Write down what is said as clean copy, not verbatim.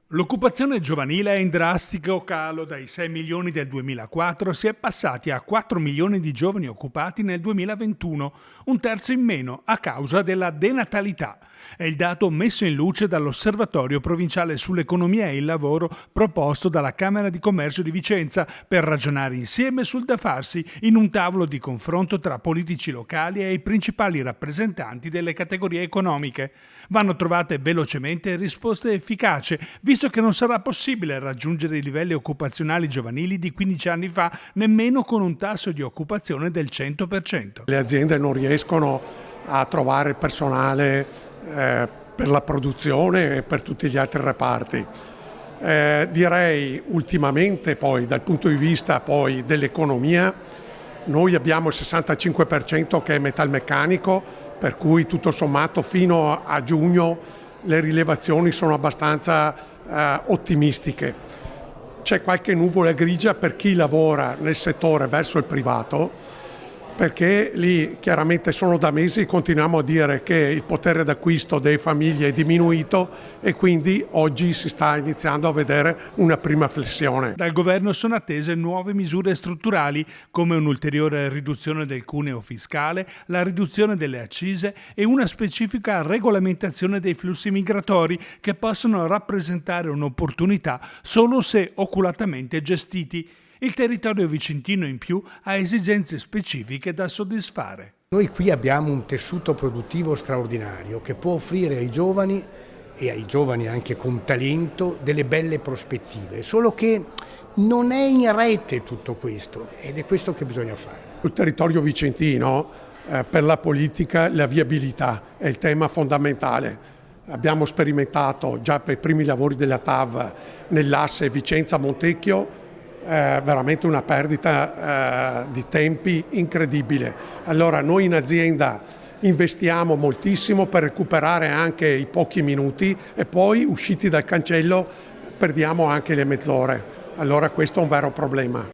L'occupazione giovanile è in drastico calo. Dai 6 milioni del 2004 si è passati a 4 milioni di giovani occupati nel 2021, un terzo in meno a causa della denatalità. È il dato messo in luce dall'Osservatorio provinciale sull'economia e il lavoro proposto dalla Camera di Commercio di Vicenza per ragionare insieme sul da farsi in un tavolo di confronto tra politici locali e i principali rappresentanti delle categorie economiche. Vanno trovate velocemente risposte efficaci, visto che non sarà possibile raggiungere i livelli occupazionali giovanili di 15 anni fa nemmeno con un tasso di occupazione del 100%. Le aziende non riescono a trovare personale per la produzione e per tutti gli altri reparti. Direi ultimamente poi dal punto di vista poi dell'economia noi abbiamo il 65% che è metalmeccanico, per cui tutto sommato fino a giugno le rilevazioni sono abbastanza ottimistiche. C'è qualche nuvola grigia per chi lavora nel settore verso il privato, perché lì chiaramente sono da mesi che continuiamo a dire che il potere d'acquisto delle famiglie è diminuito e quindi oggi si sta iniziando a vedere una prima flessione. Dal governo sono attese nuove misure strutturali come un'ulteriore riduzione del cuneo fiscale, la riduzione delle accise e una specifica regolamentazione dei flussi migratori che possono rappresentare un'opportunità solo se oculatamente gestiti. Il territorio vicentino in più ha esigenze specifiche da soddisfare. Noi qui abbiamo un tessuto produttivo straordinario che può offrire ai giovani e ai giovani anche con talento delle belle prospettive, solo che non è in rete tutto questo ed è questo che bisogna fare. Sul territorio vicentino per la politica la viabilità è il tema fondamentale. Abbiamo sperimentato già per i primi lavori della TAV nell'asse Vicenza-Montecchio veramente una perdita di tempi incredibile. Allora noi in azienda investiamo moltissimo per recuperare anche i pochi minuti e poi usciti dal cancello perdiamo anche le mezz'ore. Allora questo è un vero problema.